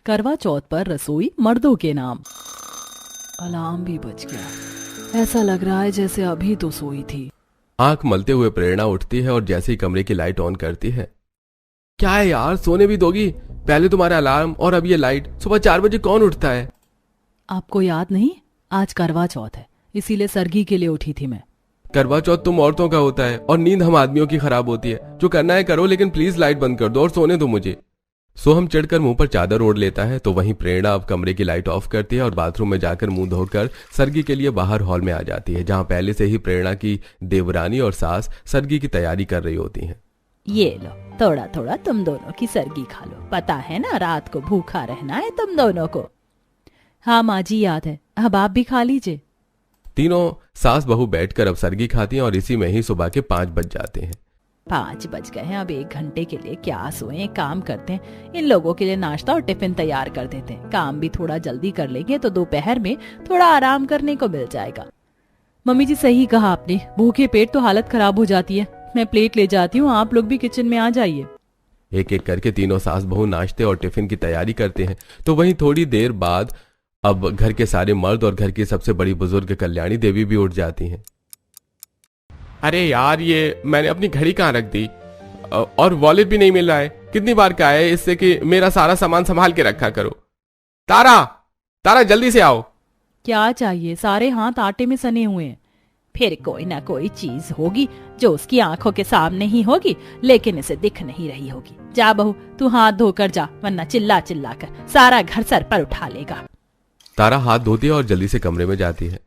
करवा चौथ पर रसोई मर्दों के नाम। अलार्म भी बज गया। ऐसा लग रहा है जैसे अभी तो सोई थी। आंख मलते हुए प्रेरणा उठती है और जैसे ही कमरे की लाइट ऑन करती है। क्या है यार, सोने भी दोगी? पहले तुम्हारा अलार्म और अब ये लाइट। सुबह 4 बजे कौन उठता है? आपको याद नहीं, आज करवा चौथ है, इसीलिए सरगी के लिए उठी थी मैं। करवा चौथ तुम औरतों का होता है और नींद हम आदमियों की खराब होती है। जो करना है करो, लेकिन प्लीज लाइट बंद कर दो और सोने दो मुझे। सोहम चिढ़कर मुंह पर चादर ओढ़ लेता है तो वहीं प्रेरणा अब कमरे की लाइट ऑफ करती है और बाथरूम में जाकर मुंह धोकर सरगी के लिए बाहर हॉल में आ जाती है, जहां पहले से ही प्रेरणा की देवरानी और सास सरगी की तैयारी कर रही होती हैं। ये लो, थोड़ा थोड़ा तुम दोनों की सरगी खा लो, पता है ना रात को भूखा रहना है तुम दोनों को। हाँ माँ जी याद है, अब आप भी खा लीजिए। तीनों सास बहू बैठकर अब सरगी खाती हैं और इसी में ही सुबह के 5 बज जाते हैं। 5 बज गए हैं, अब 1 घंटे के लिए क्या सोए, काम करते हैं। इन लोगों के लिए नाश्ता और टिफिन तैयार कर देते हैं। काम भी थोड़ा जल्दी कर लेंगे तो दोपहर में थोड़ा आराम करने को मिल जाएगा। मम्मी जी सही कहा आपने, भूखे पेट तो हालत खराब हो जाती है। मैं प्लेट ले जाती हूँ, आप लोग भी किचन में आ जाइए। एक एक करके तीनों सास बहू नाश्ते और टिफिन की तैयारी करते हैं तो वहीं थोड़ी देर बाद अब घर के सारे मर्द और घर की सबसे बड़ी बुजुर्ग कल्याणी देवी भी उठ जाती हैं। अरे यार, ये मैंने अपनी घड़ी कहाँ रख दी और वॉलेट भी नहीं मिल रहा है। कितनी बार कहा है इससे कि मेरा सारा सामान संभाल के रखा करो। तारा, तारा जल्दी से आओ। क्या चाहिए? सारे हाथ आटे में सने हुए हैं। फिर कोई ना कोई चीज होगी जो उसकी आंखों के सामने ही होगी, लेकिन इसे दिख नहीं रही होगी। जा बहू, तू हाथ धोकर जा, वरना चिल्ला चिल्ला कर सारा घर सर पर उठा लेगा। तारा हाथ धोती है और जल्दी से कमरे में जाती है।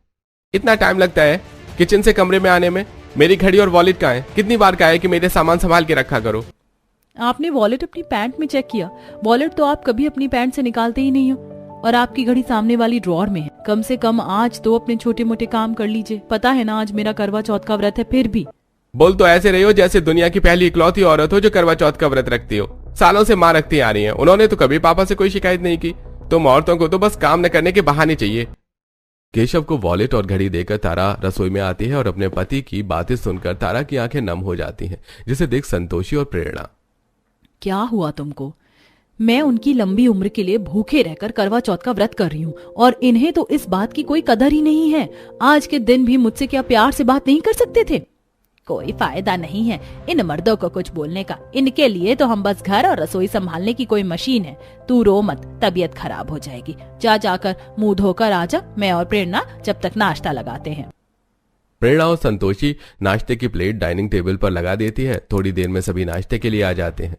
इतना टाइम लगता है किचन से कमरे में आने में? मेरी घड़ी और वॉलेट कहाँ है? कितनी बार कहा है कि मेरे सामान संभाल के रखा करो। आपने वॉलेट अपनी पैंट में चेक किया? वॉलेट तो आप कभी अपनी पैंट से निकालते ही नहीं हो, और आपकी घड़ी सामने वाली ड्रॉर में है। कम से कम आज तो अपने छोटे मोटे काम कर लीजिए। पता है ना आज मेरा करवा चौथ का व्रत है। फिर भी बोल तो ऐसे रही हो जैसे दुनिया की पहली इकलौती औरत हो जो करवा चौथ का व्रत रखती हो। सालों से माँ रखती आ रही है, उन्होंने तो कभी पापा से कोई शिकायत नहीं की। तुम औरतों को तो बस काम न करने के बहाने चाहिए। केशव को वॉलेट और घड़ी देकर तारा रसोई में आती है और अपने पति की बातें सुनकर तारा की आंखें नम हो जाती हैं, जिसे देख संतोषी और प्रेरणा। क्या हुआ तुमको? मैं उनकी लंबी उम्र के लिए भूखे रहकर करवा चौथ का व्रत कर रही हूँ और इन्हें तो इस बात की कोई कदर ही नहीं है। आज के दिन भी मुझसे क्या प्यार से बात नहीं कर सकते थे? कोई फायदा नहीं है इन मर्दों को कुछ बोलने का। इनके लिए तो हम बस घर और रसोई संभालने की कोई मशीन है। तू रो मत, तबीयत खराब हो जाएगी। जा जाकर मुंह धोकर आजा। मैं और प्रेरणा जब तक नाश्ता लगाते हैं। प्रेरणा और संतोषी नाश्ते की प्लेट डाइनिंग टेबल पर लगा देती है। थोड़ी देर में सभी नाश्ते के लिए आ जाते हैं।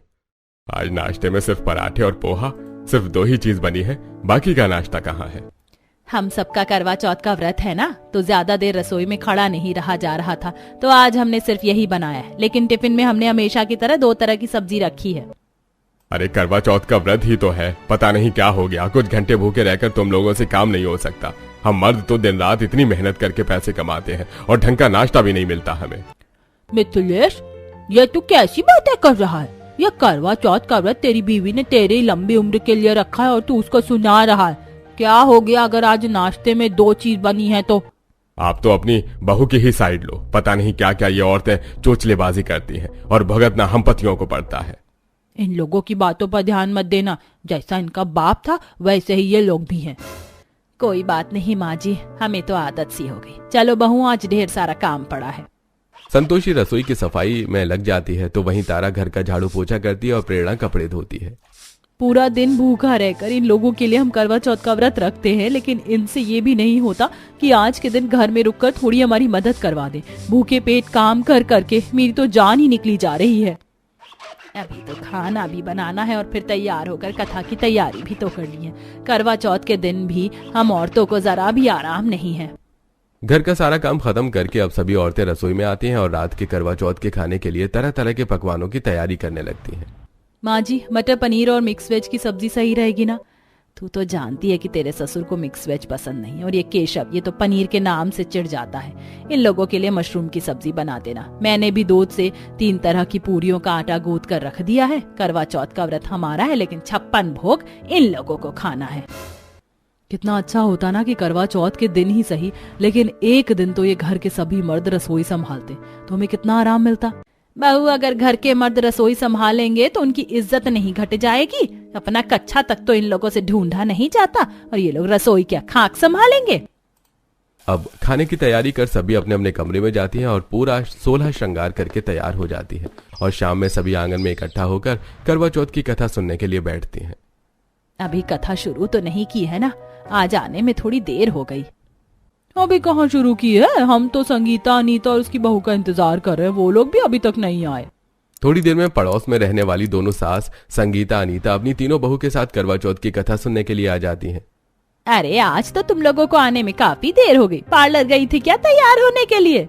आज नाश्ते में सिर्फ पराठे और पोहा, सिर्फ 2 ही चीज बनी है। बाकी का नाश्ता कहाँ है? हम सबका करवा चौथ का व्रत है ना, तो ज्यादा देर रसोई में खड़ा नहीं रहा जा रहा था, तो आज हमने सिर्फ यही बनाया है। लेकिन टिफिन में हमने हमेशा की तरह 2 तरह की सब्जी रखी है। अरे करवा चौथ का व्रत ही तो है, पता नहीं क्या हो गया। कुछ घंटे भूखे रहकर तुम लोगों से काम नहीं हो सकता। हम मर्द तो दिन रात इतनी मेहनत करके पैसे कमाते हैं और ढंग का नाश्ता भी नहीं मिलता हमें। मिथिलेश, ये तू कैसी बातें कर रहा है? यह करवा चौथ का व्रत तेरी बीवी ने तेरी लंबी उम्र के लिए रखा है और तू उसको सुना रहा है। क्या हो गया अगर आज नाश्ते में 2 चीज बनी है तो? आप तो अपनी बहू की ही साइड लो। पता नहीं क्या क्या ये औरतें चोचलेबाजी करती हैं और भगतना हम पतियों को पड़ता है। इन लोगों की बातों पर ध्यान मत देना। जैसा इनका बाप था वैसे ही ये लोग भी हैं। कोई बात नहीं माँ जी, हमें तो आदत सी हो गई। चलो बहू, आज ढेर सारा काम पड़ा है। संतोषी रसोई की सफाई में लग जाती है तो वहीं तारा घर का झाड़ू पोछा करती है और प्रेरणा कपड़े धोती है। पूरा दिन भूखा रहकर इन लोगों के लिए हम करवा चौथ का व्रत रखते हैं, लेकिन इनसे ये भी नहीं होता कि आज के दिन घर में रुककर थोड़ी हमारी मदद करवा दे। भूखे पेट काम कर करके मेरी तो जान ही निकली जा रही है। अभी तो खाना भी बनाना है और फिर तैयार होकर कथा की तैयारी भी तो करनी है। करवा चौथ के दिन भी हम औरतों को जरा भी आराम नहीं है। घर का सारा काम खत्म करके अब सभी औरतें रसोई में आती हैं और रात के करवा चौथ के खाने के लिए तरह तरह के पकवानों की तैयारी करने लगती हैं। माँ जी, मटर पनीर और मिक्स वेज की सब्जी सही रहेगी ना? तू तो जानती है कि तेरे ससुर को मिक्स वेज पसंद नहीं, और ये केशव ये तो पनीर के नाम से चिढ़ जाता है। इन लोगों के लिए मशरूम की सब्जी बना देना। मैंने भी दूध से 3 तरह की पूरियों का आटा गूंथ कर रख दिया है। करवा चौथ का व्रत हमारा है, लेकिन 56 भोग इन लोगों को खाना है। कितना अच्छा होता ना कि करवा चौथ के दिन ही सही, लेकिन एक दिन तो ये घर के सभी मर्द रसोई संभालते तो हमें कितना आराम मिलता। बहू, अगर घर के मर्द रसोई संभालेंगे तो उनकी इज्जत नहीं घट जाएगी। अपना कच्चा तक तो इन लोगों से ढूंढा नहीं जाता और ये लोग रसोई क्या खाक संभालेंगे। अब खाने की तैयारी कर सभी अपने अपने कमरे में जाती हैं और पूरा 16 श्रृंगार करके तैयार हो जाती है और शाम में सभी आंगन में इकट्ठा होकर करवा चौथ की कथा सुनने के लिए बैठती हैं। अभी कथा शुरू तो नहीं की है ना? आज आने में थोड़ी देर हो गई। अभी कहाँ शुरू की है? हम तो संगीता, अनीता और उसकी बहू का इंतजार कर रहे हैं, वो लोग भी अभी तक नहीं आए। थोड़ी देर में पड़ोस में रहने वाली दोनों सास संगीता, अनीता अपनी तीनों बहू के साथ करवा चौथ की कथा सुनने के लिए आ जाती हैं। अरे आज तो तुम लोगों को आने में काफी देर हो गई। पार्लर गई थी क्या तैयार होने के लिए?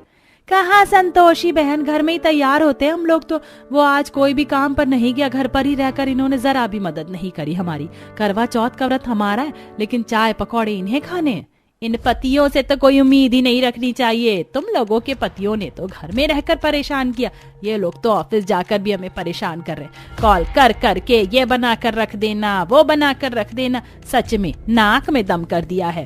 कहाँ संतोषी बहन, घर में ही तैयार होते हैं हम लोग तो। वो आज कोई भी काम पर नहीं गया, घर पर ही रहकर इन्होंने जरा भी मदद नहीं करी हमारी। करवा चौथ का व्रत हमारा है, लेकिन चाय पकौड़े इन्हें खाने हैं। इन पतियों से तो कोई उम्मीद ही नहीं रखनी चाहिए। तुम लोगों के पतियों ने तो घर में रहकर परेशान किया, ये लोग तो ऑफिस जाकर भी हमें परेशान कर रहे हैं। कॉल कर करके ये बना कर रख देना, वो बना कर रख देना, सच में नाक में दम कर दिया है।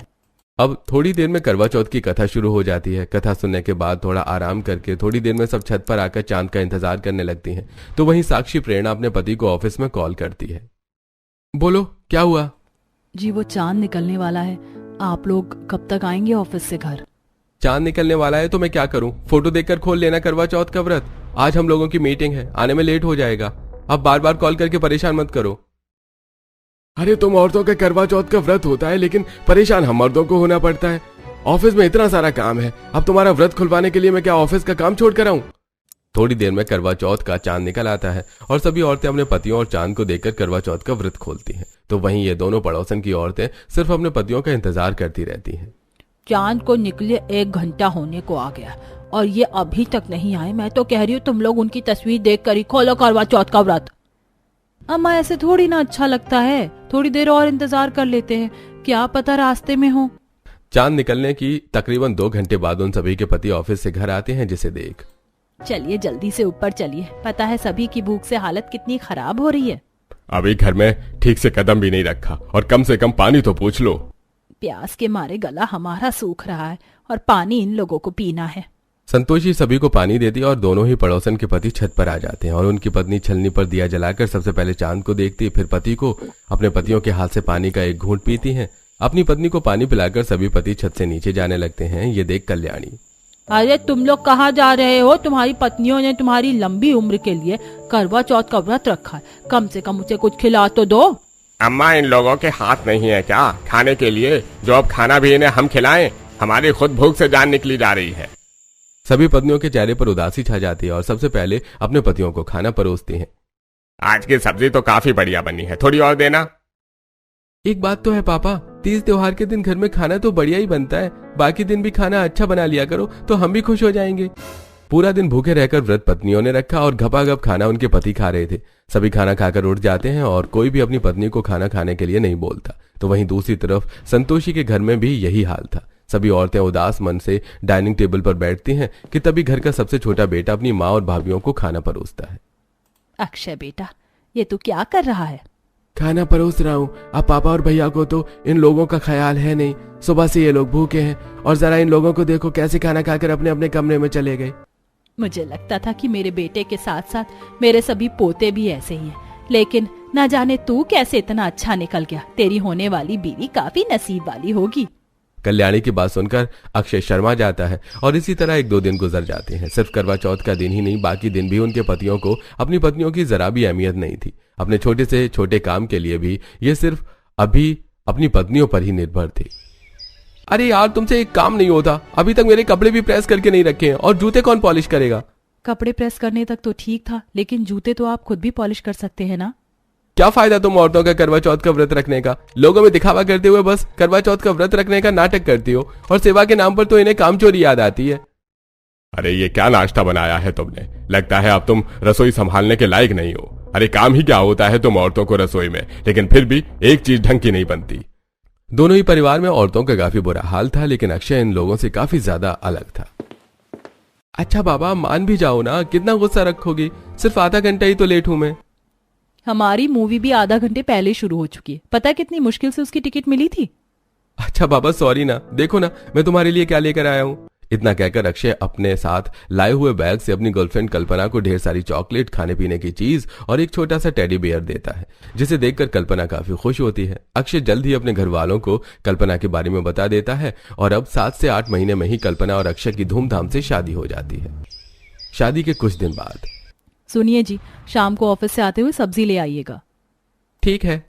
अब थोड़ी देर में करवा चौथ की कथा शुरू हो जाती है। कथा सुनने के बाद थोड़ा आराम करके थोड़ी देर में सब छत पर आकर चांद का इंतजार करने लगती हैं। तो वहीं साक्षी प्रेरणा अपने पति को ऑफिस में कॉल करती है। बोलो क्या हुआ? जी वो चांद निकलने वाला है, आप लोग कब तक आएंगे ऑफिस से घर? चांद निकलने वाला है तो मैं क्या करूं? फोटो देखकर खोल लेना करवा चौथ का व्रत। आज हम लोगों की मीटिंग है, आने में लेट हो जाएगा। अब बार बार कॉल करके परेशान मत करो। अरे तुम औरतों का करवा चौथ का व्रत होता है, लेकिन परेशान हम मर्दों को होना पड़ता है। ऑफिस में इतना सारा काम है, अब तुम्हारा व्रत खुलवाने के लिए मैं क्या ऑफिस का काम छोड़ कर आऊं? थोड़ी देर में करवा चौथ का चांद निकल आता है और सभी औरतें अपने पतियों और चांद को देखकर करवा चौथ का व्रत खोलती हैं। तो वहीं ये दोनों पड़ोसन की औरतें सिर्फ अपने पतियों का इंतजार करती रहती हैं। चांद को निकले 1 घंटा होने को आ गया और ये अभी तक नहीं आए। मैं तो कह रही हूँ तुम लोग उनकी तस्वीर देख कर ही खोलो करवा चौथ का व्रत। अम्मा ऐसे थोड़ी ना अच्छा लगता है, थोड़ी देर और इंतजार कर लेते हैं, क्या पता रास्ते में हो। चांद निकलने की तकरीबन 2 घंटे बाद उन सभी के पति ऑफिस से घर आते हैं, जिसे देख चलिए जल्दी से ऊपर चलिए, पता है सभी की भूख से हालत कितनी खराब हो रही है। अभी घर में ठीक से कदम भी नहीं रखा और कम से कम पानी तो पूछ लो। प्यास के मारे गला हमारा सूख रहा है और पानी इन लोगों को पीना है। संतोषी सभी को पानी देती और दोनों ही पड़ोसन के पति छत पर आ जाते हैं और उनकी पत्नी छलनी पर दिया जलाकर सबसे पहले चांद को देखती, फिर पति को। अपने पतियों के हाथ से पानी का एक घूंट पीती हैं। अपनी पत्नी को पानी पिलाकर सभी पति छत से नीचे जाने लगते हैं। ये देख कल्याणी, अरे तुम लोग कहाँ जा रहे हो? तुम्हारी पत्नियों ने तुम्हारी लंबी उम्र के लिए करवा चौथ का व्रत रखा है, कम से कम उसे कुछ खिला तो दो। अम्मा इन लोगों के हाथ नहीं है क्या खाने के लिए, जो अब खाना भी इन्हें हम खिलाएं? हमारी खुद भूख से जान निकली जा रही है। सभी पत्नियों के चेहरे पर उदासी छा जाती है और सबसे पहले अपने पतियों को खाना परोसती हैं। आज की सब्जी तो काफी बढ़िया बनी है, थोड़ी और देना। एक बात तो है पापा, तीज त्योहार के दिन घर में खाना तो बढ़िया ही बनता है, बाकी दिन भी खाना अच्छा बना लिया करो तो हम भी खुश हो जाएंगे। पूरा दिन भूखे रहकर व्रत पत्नियों ने रखा और घपाघप खाना उनके पति खा रहे थे। सभी खाना खाकर उठ जाते हैं और कोई भी अपनी पत्नी को खाना खाने के लिए नहीं बोलता। तो वहीं दूसरी तरफ संतोषी के घर में भी यही हाल था। सभी औरतें उदास मन से डाइनिंग टेबल पर बैठती हैं कि तभी घर का सबसे छोटा बेटा अपनी माँ और भाभीियों को खाना परोसता है। अक्षय बेटा, ये तू क्या कर रहा है? खाना परोस रहा हूँ। अब पापा और भैया को तो इन लोगों का ख्याल है नहीं, सुबह से ये लोग भूखे हैं और जरा इन लोगों को देखो कैसे खाना खाकर अपने अपने कमरे में चले गए। मुझे लगता था कि मेरे बेटे के साथ साथ मेरे सभी पोते भी ऐसे ही हैं, लेकिन न जाने तू कैसे इतना अच्छा निकल गया। तेरी होने वाली बीवी काफी नसीब वाली होगी। कल्याणी की बात सुनकर अक्षय शर्मा जाता है और इसी तरह 1-2 दिन गुजर जाते हैं। सिर्फ करवा चौथ का दिन ही नहीं, बाकी दिन भी उनके पतियों को अपनी पत्नियों की जरा भी अहमियत नहीं थी। अपने छोटे से छोटे काम के लिए भी ये सिर्फ अभी अपनी पत्नियों पर ही निर्भर थे। अरे यार, तुमसे एक काम नहीं होता, अभी तक मेरे कपड़े भी प्रेस करके नहीं रखे हैं और जूते कौन पॉलिश करेगा? कपड़े प्रेस करने तक तो ठीक था, लेकिन जूते तो आप खुद भी पॉलिश कर सकते हैं ना। क्या फायदा तुम औरतों का करवा चौथ का व्रत रखने का? लोगों में दिखावा करते हुए बस करवा चौथ का व्रत रखने का नाटक करती हो और सेवा के नाम पर तो इन्हें कामचोरी याद आती है। अरे ये क्या नाश्ता बनाया है तुमने? लगता है अब तुम रसोई संभालने के लायक नहीं हो। अरे काम ही क्या होता है तुम औरतों को रसोई में, लेकिन फिर भी एक चीज ढंग की नहीं बनती। दोनों ही परिवार में औरतों का काफी बुरा हाल था, लेकिन अक्षय इन लोगों से काफी ज्यादा अलग था। अच्छा बाबा, मान भी जाओ ना, कितना गुस्सा रखोगी? सिर्फ आधा घंटा ही तो लेट हूं मैं। हमारी मूवी भी आधा घंटे पहले शुरू हो चुकी है, पता है कितनी मुश्किल से उसकी टिकट मिली थी। अच्छा बाबा सॉरी ना, देखो ना मैं तुम्हारे लिए क्या लेकर आया हूँ। इतना कहकर अक्षय अपने साथ लाए हुए बैग से अपनी गर्लफ्रेंड कल्पना को ढेर सारी चॉकलेट, खाने पीने की चीज और एक छोटा सा टेडी बियर देता है, जिसे देखकर कल्पना काफी खुश होती है। अक्षय जल्द ही अपने घर वालों को कल्पना के बारे में बता देता है और अब 7 से 8 महीने में ही कल्पना और अक्षय की धूमधाम से शादी हो जाती है। शादी के कुछ दिन बाद, सुनिए जी, शाम को ऑफिस से आते हुए सब्जी ले आइएगा। ठीक है,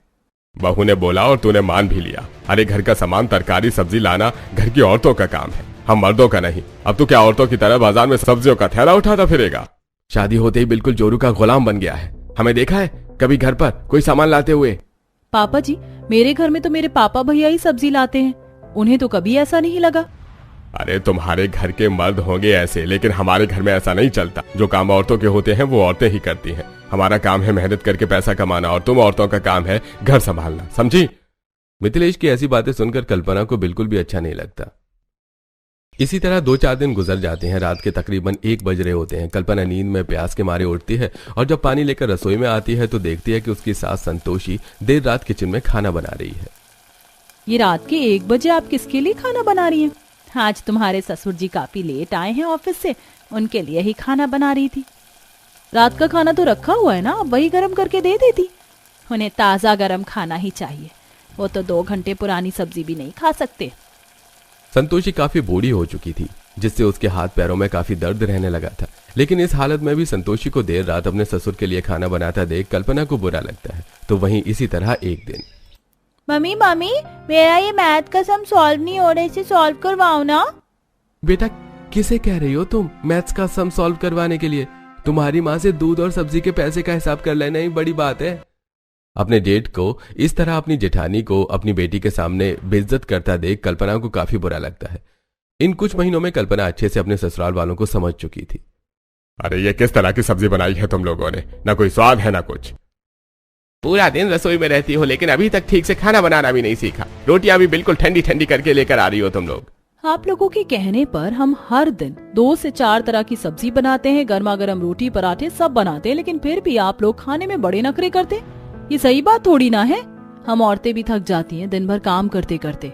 बहू ने बोला और तूने मान भी लिया। अरे घर का सामान, तरकारी, सब्जी लाना घर की औरतों का काम है, हम मर्दों का नहीं। अब तू क्या औरतों की तरह बाजार में सब्जियों का थैला उठाता फिरेगा? शादी होते ही बिल्कुल जोरू का गुलाम बन गया है। हमें देखा है कभी घर पर कोई सामान लाते हुए? पापा जी, मेरे घर में तो मेरे पापा भैया ही सब्जी लाते हैं, उन्हें तो कभी ऐसा नहीं लगा। अरे तुम्हारे घर के मर्द होंगे ऐसे, लेकिन हमारे घर में ऐसा नहीं चलता। जो काम औरतों के होते हैं वो औरतें ही करती हैं। हमारा काम है मेहनत करके पैसा कमाना और तुम औरतों का काम है घर संभालना, समझी? मिथिलेश की ऐसी बातें सुनकर कल्पना को बिल्कुल भी अच्छा नहीं लगता। इसी तरह 2-4 दिन गुजर जाते हैं। रात के तकरीबन 1 बज रहे होते हैं। कल्पना नींद में प्यास के मारे उठती है और जब पानी लेकर रसोई में आती है तो देखती है कि उसकी सास संतोषी देर रात किचन में खाना बना रही है। ये रात के 1 बजे आप किसके लिए खाना बना रही हैं? आज तुम्हारे ससुर जी काफी लेट आए हैं ऑफिस से, उनके लिए ही खाना बना रही थी। रात का खाना तो रखा हुआ है ना, वही गर्म करके दे देती। उन्हें ताजा गर्म खाना ही चाहिए, वो तो 2 घंटे पुरानी सब्जी भी नहीं खा सकते। संतोषी काफी बूढ़ी हो चुकी थी, जिससे उसके हाथ पैरों में काफी दर्द रहने लगा था। लेकिन इस हालत में भी संतोषी को देर रात अपने ससुर के लिए खाना बनाता देख कल्पना को बुरा लगता है। तो वहीं इसी तरह एक दिन, मम्मी मेरा ये मैथ का सम सॉल्व नहीं हो रहा, इसे सॉल्व करवाओ ना। बेटा किसे कह रही हो तुम मैथ्स का सम सॉल्व करवाने के लिए? तुम्हारी माँ से दूध और सब्जी के पैसे का हिसाब कर लेना ही बड़ी बात है। अपने जेठ को इस तरह अपनी जेठानी को अपनी बेटी के सामने बेइज्जत करता देख कल्पना को काफी बुरा लगता है। इन कुछ महीनों में कल्पना अच्छे से अपने ससुराल वालों को समझ चुकी थी। अरे ये किस तरह की सब्जी बनाई है तुम लोगों ने? ना कोई स्वाद है ना कुछ। पूरा दिन रसोई में रहती हो लेकिन अभी तक ठीक से खाना बनाना भी नहीं सीखा। रोटियां भी बिल्कुल ठंडी ठंडी करके लेकर आ रही हो तुम लोग। आप लोगों के कहने पर हम हर दिन 2 से 4 तरह की सब्जी बनाते हैं, गर्मा गर्म रोटी पराठे सब बनाते हैं, लेकिन फिर भी आप लोग खाने में बड़े नखरे करते। ये सही बात थोड़ी ना है। हम औरतें भी थक जाती हैं दिन भर काम करते करते।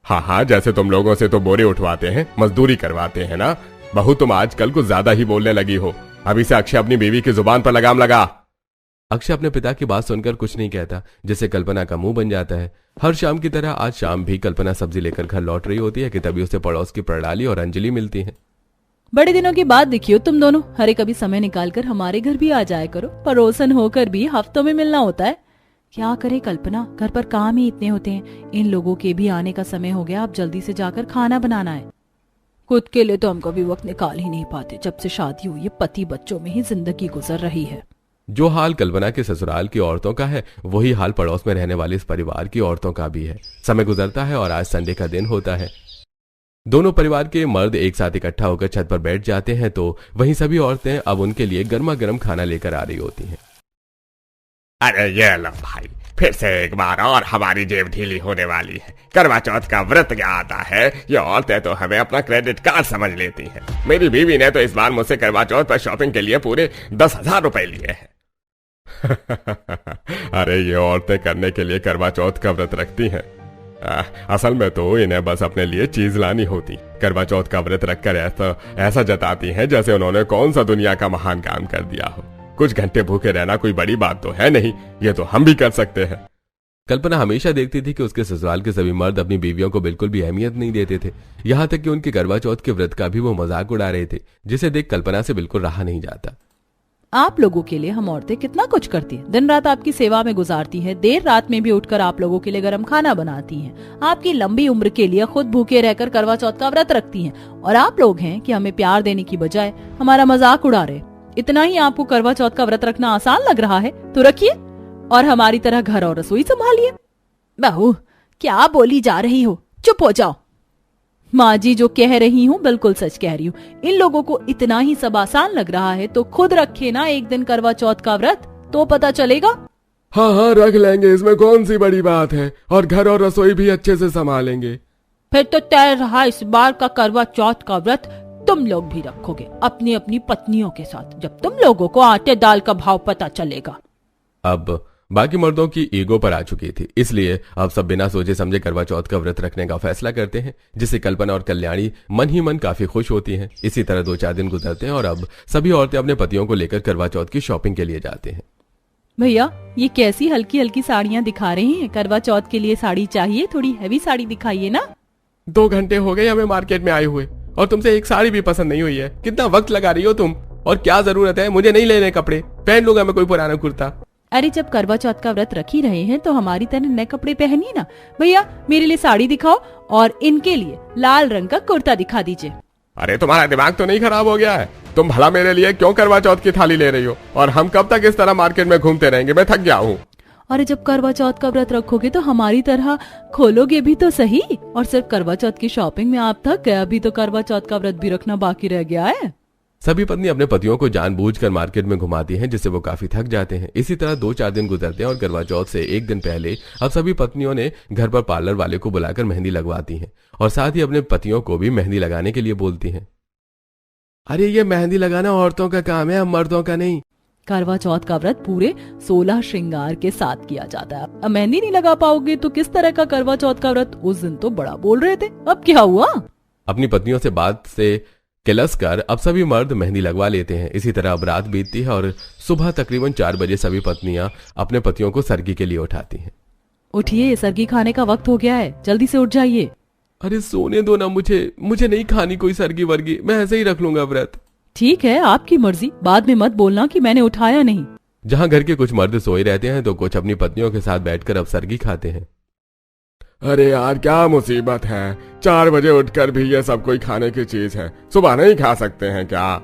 हाँ, जैसे तुम लोगों से तो बोरे उठवाते हैं, मजदूरी करवाते हैं ना। बहू तुम आजकल कुछ ज्यादा ही बोलने लगी हो। अभी से अक्षय अपनी बीवी की जुबान पर लगाम लगा। अक्षय अपने पिता की बात सुनकर कुछ नहीं कहता, जिससे कल्पना का मुंह बन जाता है। हर शाम की तरह आज शाम भी कल्पना सब्जी लेकर घर लौट रही होती है कि तभी उसे पड़ोस की प्रणाली और अंजलि मिलती हैं। बड़े दिनों के बाद दिखी हो तुम दोनों। अरे कभी समय निकालकर हमारे घर भी आ जाया करो। पड़ोसन होकर भी हफ्तों में मिलना होता है। क्या करे कल्पना, घर पर काम ही इतने होते हैं। इन लोगों के भी आने का समय हो गया, अब जल्दी से जाकर खाना बनाना है। खुद के लिए तो हम कभी वक्त निकाल ही नहीं पाते। जब से शादी हुई है पति बच्चों में ही जिंदगी गुजर रही है। जो हाल कल्पना के ससुराल की औरतों का है वही हाल पड़ोस में रहने वाले इस परिवार की औरतों का भी है। समय गुजरता है और आज संडे का दिन होता है। दोनों परिवार के मर्द एक साथ इकट्ठा होकर छत पर बैठ जाते हैं तो वहीं सभी औरतें अब उनके लिए गर्मा गर्म खाना लेकर आ रही होती हैं। अरे ये लो भाई, फिर से एक बार और हमारी जेब ढीली होने वाली है। करवा चौथ का व्रत क्या आता है, ये औरतें तो हमें अपना क्रेडिट कार्ड समझ लेती हैं। मेरी बीवी ने तो इस बार मुझसे करवा चौथ पर शॉपिंग के लिए पूरे 10,000 रुपए लिए हैं। अरे ये औरतें करने के लिए करवा चौथ का व्रत रखती हैं। असल में तो इन्हें बस अपने लिए चीज लानी होती। करवा चौथ का व्रत रखकर ऐसा जताती हैं जैसे उन्होंने कौन सा दुनिया का महान काम कर दिया हो। कुछ घंटे भूखे रहना कोई बड़ी बात तो है नहीं, ये तो हम भी कर सकते हैं। कल्पना हमेशा देखती थी कि उसके ससुराल के सभी मर्द अपनी बीवियों को बिल्कुल भी अहमियत नहीं देते थे। यहाँ तक कि उनके करवा चौथ के व्रत का भी वो मजाक उड़ा रहे थे, जिसे देख कल्पना से बिल्कुल रहा नहीं जाता। आप लोगों के लिए हम औरतें कितना कुछ करती हैं। दिन रात आपकी सेवा में गुजारती हैं। देर रात में भी उठकर आप लोगों के लिए गर्म खाना बनाती हैं। आपकी लंबी उम्र के लिए खुद भूखे रहकर करवा चौथ का व्रत रखती हैं। और आप लोग हैं कि हमें प्यार देने की बजाय हमारा मजाक उड़ा रहे। इतना ही आपको करवा चौथ का व्रत रखना आसान लग रहा है तो रखिए और हमारी तरह घर और रसोई संभालिए। बहू क्या बोली जा रही हो, चुप हो जाओ। माँ जी जो कह रही हूँ बिल्कुल सच कह रही हूँ। इन लोगों को इतना ही सब आसान लग रहा है तो खुद रखे ना एक दिन करवा चौथ का व्रत, तो पता चलेगा। हाँ रख लेंगे, इसमें कौन सी बड़ी बात है। और घर और रसोई भी अच्छे से संभालेंगे। फिर तो तय रहा इस बार का करवा चौथ का व्रत तुम लोग भी रखोगे अपनी अपनी पत्नियों के साथ, जब तुम लोगों को आटे दाल का भाव पता चलेगा। अब बाकी मर्दों की ईगो पर आ चुकी थी, इसलिए अब सब बिना सोचे समझे करवा चौथ का व्रत रखने का फैसला करते हैं, जिससे कल्पना और कल्याणी मन ही मन काफी खुश होती हैं। इसी तरह 2-4 दिन गुजरते हैं और अब सभी औरतें अपने पतियों को लेकर करवा चौथ की शॉपिंग के लिए जाते हैं। भैया ये कैसी हल्की हल्की साड़ियाँ दिखा रहे हैं? करवा चौथ के लिए साड़ी चाहिए, थोड़ी हैवी साड़ी दिखाइए ना। 2 घंटे हो गए हमें मार्केट में आए हुए और तुमसे एक साड़ी भी पसंद नहीं हुई है। कितना वक्त लगा रही हो तुम, और क्या जरूरत है? मुझे नहीं लेने कपड़े, पहन लूंगा मैं कोई पुराना कुर्ता। अरे जब करवा चौथ का व्रत रख ही रहे हैं तो हमारी तरह नए कपड़े पहनिए ना। भैया मेरे लिए साड़ी दिखाओ और इनके लिए लाल रंग का कुर्ता दिखा दीजिए। अरे तुम्हारा दिमाग तो नहीं खराब हो गया है? तुम भला मेरे लिए क्यों करवा चौथ की थाली ले रही हो? और हम कब तक इस तरह मार्केट में घूमते रहेंगे? मैं थक गया हूँ। अरे जब करवा चौथ का व्रत रखोगे तो हमारी तरह खोलोगे भी तो सही। और सिर्फ करवा चौथ की शॉपिंग में आप थक गए, अभी तो करवा चौथ का व्रत भी रखना बाकी रह गया है। सभी पत्नी अपने पतियों को जानबूझकर मार्केट में घुमाती हैं, जिससे वो काफी थक जाते हैं। इसी तरह 2-4 दिन गुजरते हैं और करवा चौथ से एक दिन पहले अब सभी पत्नियों ने घर पर पार्लर वाले को बुलाकर मेहंदी लगवाती हैं और साथ ही अपने पतियों को भी मेहंदी लगाने के लिए बोलती हैं। अरे ये मेहंदी लगाना औरतों का काम है, मर्दों का नहीं। करवा चौथ का व्रत पूरे 16 श्रृंगार के साथ किया जाता है। अब मेहंदी नहीं लगा पाओगे तो किस तरह का करवा चौथ का व्रत? उस दिन तो बड़ा बोल रहे थे, अब क्या हुआ? अपनी पत्नियों से बात से किलस कर अब सभी मर्द मेहंदी लगवा लेते हैं। इसी तरह अब रात बीतती है और सुबह तकरीबन 4 बजे सभी पत्नियां अपने पतियों को सरगी के लिए उठाती हैं। उठिए, सरगी खाने का वक्त हो गया है, जल्दी से उठ जाइए। अरे सोने दो ना मुझे नहीं खानी कोई सरगी वर्गी, मैं ऐसे ही रख लूंगा व्रत। ठीक है, आपकी मर्जी, बाद में मत बोलना कि मैंने उठाया नहीं। जहाँ घर के कुछ मर्द सोए रहते हैं तो कुछ अपनी पत्नियों के साथ बैठकर अब सरगी खाते हैं। अरे यार क्या मुसीबत है, 4 बजे उठकर भी ये सब कोई खाने की चीज है, सुबह नहीं खा सकते हैं क्या?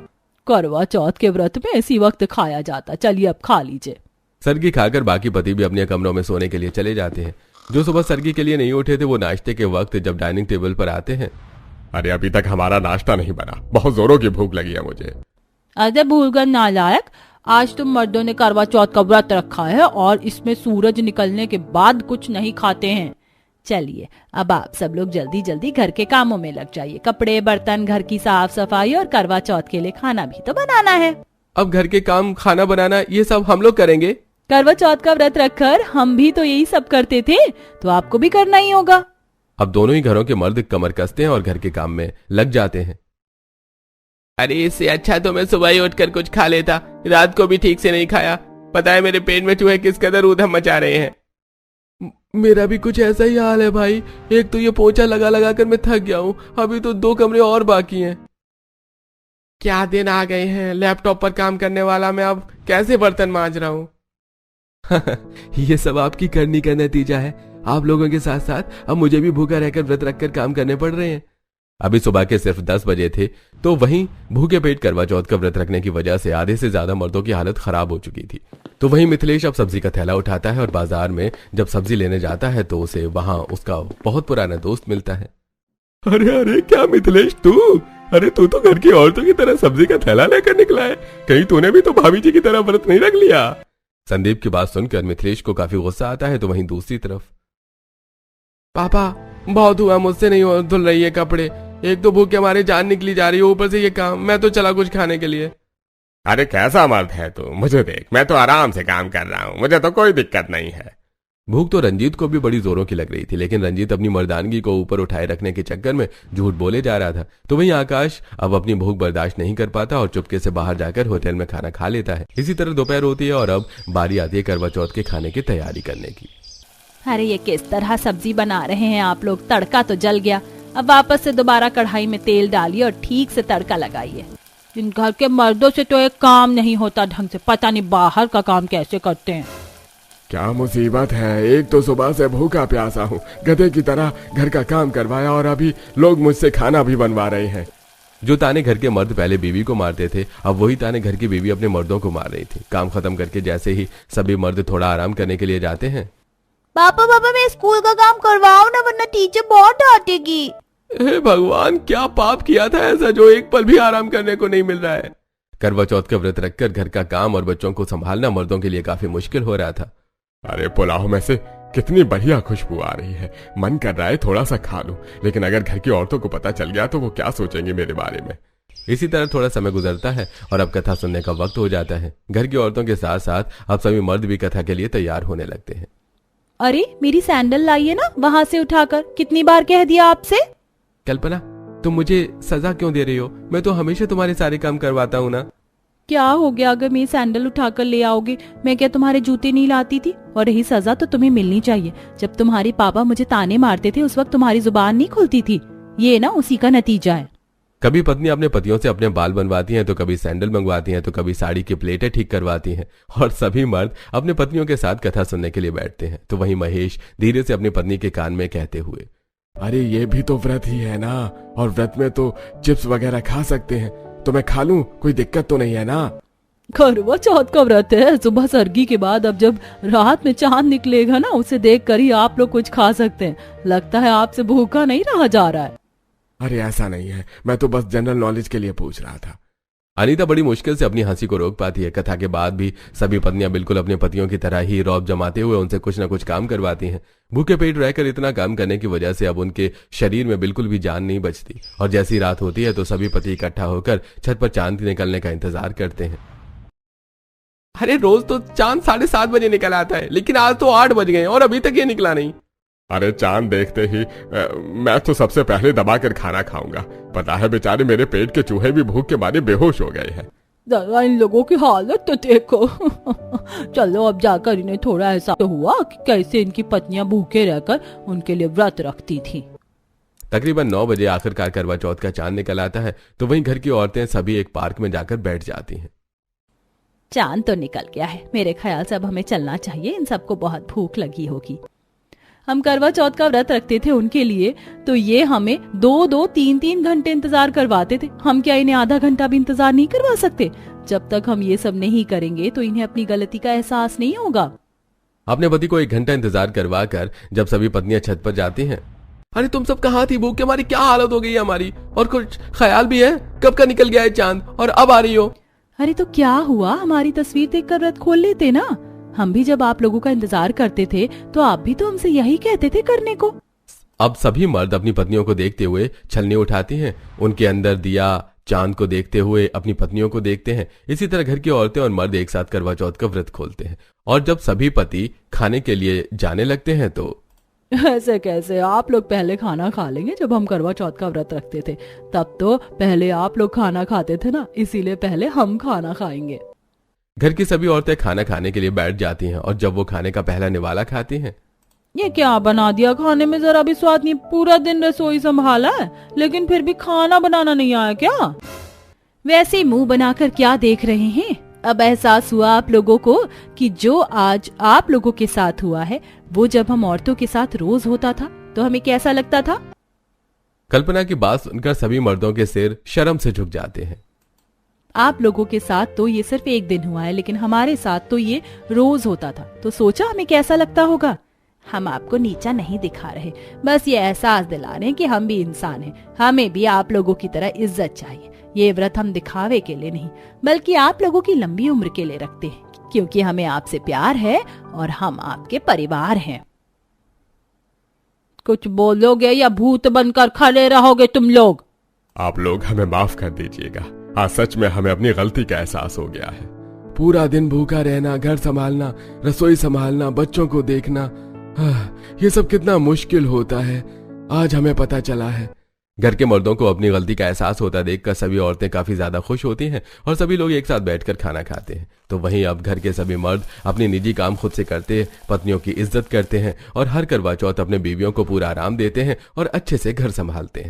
करवा चौथ के व्रत में इसी वक्त खाया जाता, चलिए अब खा लीजिए। सरगी खाकर बाकी पति भी अपने कमरों में सोने के लिए चले जाते हैं। जो सुबह सरगी के लिए नहीं उठे थे वो नाश्ते के वक्त जब डाइनिंग टेबल पर आते हैं। अरे अभी तक हमारा नाश्ता नहीं बना, बहुत जोरों की भूख लगी है मुझे। अरे भूलकर नालायक, आज तुम मर्दों ने करवा चौथ का व्रत रखा है और इसमें सूरज निकलने के बाद कुछ नहीं खाते हैं। चलिए अब आप सब लोग जल्दी जल्दी घर के कामों में लग जाइए। कपड़े, बर्तन, घर की साफ सफाई और करवा चौथ के लिए खाना भी तो बनाना है। अब घर के काम, खाना बनाना, ये सब हम लोग करेंगे? करवा चौथ का व्रत रखकर हम भी तो यही सब करते थे, तो आपको भी करना ही होगा। अब दोनों ही घरों के मर्द कमर कसते हैं और घर के काम में लग जाते हैं। अरे इससे अच्छा तो मैं सुबह ही उठकर कुछ खा लेता, रात को भी ठीक से नहीं खाया। पता है मेरे पेट में चूहे किस कदर ऊधम मचा रहे हैं। मेरा भी कुछ ऐसा ही हाल है भाई, एक तो ये पोंछा लगा लगा कर मैं थक गया हूँ, अभी तो 2 कमरे और बाकी हैं। क्या दिन आ गए हैं, लैपटॉप पर काम करने वाला मैं अब कैसे बर्तन मांज रहा हूँ। ये सब आपकी करनी का नतीजा है। आप लोगों के साथ साथ अब मुझे भी भूखा रहकर व्रत रखकर काम करने पड़ रहे हैं। अभी सुबह के सिर्फ 10 बजे थे तो वहीं भूखे पेट करवा चौथ का व्रत रखने की वजह से आधे से ज्यादा मर्दों की हालत खराब हो चुकी थी। तो वहीं मिथिलेश अब सब्जी का थैला उठाता है और बाजार में जब सब्जी लेने जाता है तो उसे वहां उसका बहुत पुराना दोस्त मिलता है। अरे अरे क्या मिथिलेश तू? अरे तू तो घर की औरतों की तरह सब्जी का थैला लेकर निकला है, कहीं तूने भी तो भाभी जी की तरह व्रत नहीं रख लिया? संदीप की बात सुनकर मिथिलेश को काफी गुस्सा आता है। तो वहीं दूसरी तरफ, पापा बहुत हुआ, मुझसे नहीं धुल रही है कपड़े, एक तो भूख के हमारे जान निकली जा रही है, ऊपर से ये काम, मैं तो चला कुछ खाने के लिए। अरे कैसा मर्द है तू, मुझे देख, मैं तो आराम से काम कर रहा हूँ, मुझे तो कोई दिक्कत नहीं है। भूख तो रंजीत को भी बड़ी जोरों की लग रही थी, लेकिन रंजीत अपनी मर्दानगी को ऊपर उठाए रखने के चक्कर में झूठ बोले जा रहा था। तो वहीं आकाश अब अपनी भूख बर्दाश्त नहीं कर पाता और चुपके से बाहर जाकर होटल में खाना खा लेता है। इसी तरह दोपहर होती है और अब बारी आती है करवा चौथ के खाने की तैयारी करने की। अरे ये किस तरह सब्जी बना रहे हैं आप लोग? तड़का तो जल गया, अब वापस से दोबारा कढ़ाई में तेल डालिए और ठीक से तड़का लगाइए। इन घर के मर्दों से तो एक काम नहीं होता ढंग से, पता नहीं बाहर का काम कैसे करते हैं। क्या मुसीबत है, एक तो सुबह से भूखा प्यासा हूँ, गधे की तरह घर का काम करवाया और अभी लोग मुझसे खाना भी बनवा रहे हैं। जो ताने घर के मर्द पहले बीवी को मारते थे, अब वही ताने घर की बीवी अपने मर्दों को मार रही थी। काम खत्म करके जैसे ही सभी मर्द थोड़ा आराम करने के लिए जाते हैं, पापा मैं स्कूल का काम करवाओ ना, वरना टीचर बहुत डांटेगी। हे भगवान, क्या पाप किया था ऐसा जो एक पल भी आराम करने को नहीं मिल रहा है। करवा चौथ का व्रत रखकर घर का काम और बच्चों को संभालना मर्दों के लिए काफी मुश्किल हो रहा था। अरे पुलाव में से कितनी बढ़िया खुशबू आ रही है, मन कर रहा है थोड़ा सा खा लूं, लेकिन अगर घर की औरतों को पता चल गया तो वो क्या सोचेंगे मेरे बारे में। इसी तरह थोड़ा समय गुजरता है और अब कथा सुनने का वक्त हो जाता है। घर की औरतों के साथ साथ अब सभी मर्द भी कथा के लिए तैयार होने लगते हैं। अरे मेरी सैंडल लाइए ना वहां से उठाकर, कितनी बार कह दिया आपसे। कल्पना, तुम मुझे सजा क्यों दे रही हो? मैं तो हमेशा तुम्हारे सारे काम करवाता हूँ ना। क्या हो गया अगर मेरी सैंडल उठाकर ले आओगे? मैं क्या तुम्हारे जूते नहीं लाती थी? और रही सजा तो तुम्हें मिलनी चाहिए। जब तुम्हारे पापा मुझे ताने मारते थे उस वक्त तुम्हारी जुबान नहीं खुलती थी। ये ना उसी का नतीजा है। कभी पत्नी अपने पतियों से अपने बाल बनवाती हैं, तो कभी सैंडल मंगवाती हैं, तो कभी साड़ी की प्लेटें ठीक करवाती हैं, और सभी मर्द अपने पत्नियों के साथ कथा सुनने के लिए बैठते हैं। तो वहीं महेश धीरे से अपनी पत्नी के कान में कहते हुए, अरे ये भी तो व्रत ही है ना, और व्रत में तो चिप्स वगैरह खा सकते हैं, तो मैं खा लूं, कोई दिक्कत तो नहीं है ना? करवा चौथ का व्रत है, सुबह सरगी के बाद अब जब रात में चांद निकलेगा ना, उसे देख कर ही आप लोग कुछ खा सकते हैं। लगता है आपसे भूखा नहीं रहा जा रहा है। अरे ऐसा नहीं है, मैं तो बस जनरल नॉलेज के लिए पूछ रहा था। अनीता बड़ी मुश्किल से अपनी हंसी को रोक पाती है। कथा के बाद भी सभी पत्नियां बिल्कुल अपने पतियों की तरह ही रौब जमाते हुए उनसे कुछ न कुछ काम करवाती हैं। भूखे पेट रहकर इतना काम करने की वजह से अब उनके शरीर में बिल्कुल भी जान नहीं बचती, और जैसी रात होती है तो सभी पति इकट्ठा होकर छत पर चांद निकलने का इंतजार करते हैं। अरे रोज तो चांद 7:30 बजे निकल आता है, लेकिन आज तो 8 बज गए और अभी तक ये निकला नहीं। अरे चांद देखते ही मैं तो सबसे पहले दबाकर खाना खाऊंगा। पता है बेचारे मेरे पेट के चूहे भी भूख के मारे बेहोश हो गए हैं। जरा इन लोगों की हालत तो देखो। चलो अब जाकर इन्हें थोड़ा ऐसा तो हुआ कि कैसे इनकी पत्नियां भूखे रहकर उनके लिए व्रत रखती थी। तकरीबन 9 बजे आखिरकार करवा चौथ का चांद निकल आता है। तो वहीं घर की औरतें सभी एक पार्क में जाकर बैठ जाती हैं। चांद तो निकल गया है, मेरे ख्याल से अब हमें चलना चाहिए। इन सबको बहुत भूख लगी होगी। हम करवा चौथ का व्रत रखते थे उनके लिए, तो ये हमें 2-2, 3-3 घंटे इंतजार करवाते थे। हम क्या इन्हें आधा घंटा भी इंतजार नहीं करवा सकते? जब तक हम ये सब नहीं करेंगे तो इन्हें अपनी गलती का एहसास नहीं होगा। अपने पति को 1 घंटा इंतजार करवा कर जब सभी पत्नियां छत पर जाती हैं, अरे तुम सब कहाँ थी? भूख के हमारी क्या हालत हो गई है हमारी, और कुछ ख्याल भी है कब का निकल गया है चांद और अब आ रही हो? अरे तो क्या हुआ, हमारी तस्वीर देखकर व्रत खोल लेते ना। हम भी जब आप लोगों का इंतजार करते थे तो आप भी तो हमसे यही कहते थे करने को। अब सभी मर्द अपनी पत्नियों को देखते हुए छलनी उठाती हैं। उनके अंदर दिया चांद को देखते हुए अपनी पत्नियों को देखते हैं। इसी तरह घर की औरतें और मर्द एक साथ करवा चौथ का व्रत खोलते हैं। और जब सभी पति खाने के लिए जाने लगते हैं तो ऐसे कैसे? आप लोग पहले खाना खा लेंगे। जब हम करवा चौथ का व्रत रखते थे तब तो पहले आप लोग खाना खाते थे ना, इसीलिए पहले हम खाना खाएंगे। घर की सभी औरतें खाना खाने के लिए बैठ जाती हैं, और जब वो खाने का पहला निवाला खाती हैं, ये क्या बना दिया? खाने में जरा भी स्वाद नहीं। पूरा दिन रसोई संभाला है लेकिन फिर भी खाना बनाना नहीं आया क्या? वैसे मुंह बनाकर क्या देख रहे हैं? अब एहसास हुआ आप लोगों को कि जो आज आप लोगों के साथ हुआ है वो जब हम औरतों के साथ रोज होता था तो हमें कैसा लगता था। कल्पना की बात सुनकर सभी मर्दों के सिर शर्म से झुक जाते हैं। आप लोगों के साथ तो ये सिर्फ एक दिन हुआ है, लेकिन हमारे साथ तो ये रोज होता था, तो सोचा हमें कैसा लगता होगा। हम आपको नीचा नहीं दिखा रहे, बस ये एहसास दिला रहे हैं कि हम भी इंसान हैं, हमें भी आप लोगों की तरह इज्जत चाहिए। ये व्रत हम दिखावे के लिए नहीं बल्कि आप लोगों की लंबी उम्र के लिए रखते हैं, क्योंकि हमें आपसे प्यार है और हम आपके परिवार हैं। कुछ बोलोगे या भूत बनकर खड़े रहोगे तुम लोग? आप लोग हमें माफ कर दीजिएगा। आज सच में हमें अपनी गलती का एहसास हो गया है। पूरा दिन भूखा रहना, घर संभालना, रसोई संभालना, बच्चों को देखना, ये सब कितना मुश्किल होता है, आज हमें पता चला है। घर के मर्दों को अपनी गलती का एहसास होता देखकर सभी औरतें काफी ज्यादा खुश होती हैं और सभी लोग एक साथ बैठकर खाना खाते हैं। तो वहीं अब घर के सभी मर्द अपने निजी काम खुद से करते, पत्नियों की इज्जत करते हैं और हर करवा चौथ अपने बीवियों को पूरा आराम देते हैं और अच्छे से घर संभालते हैं।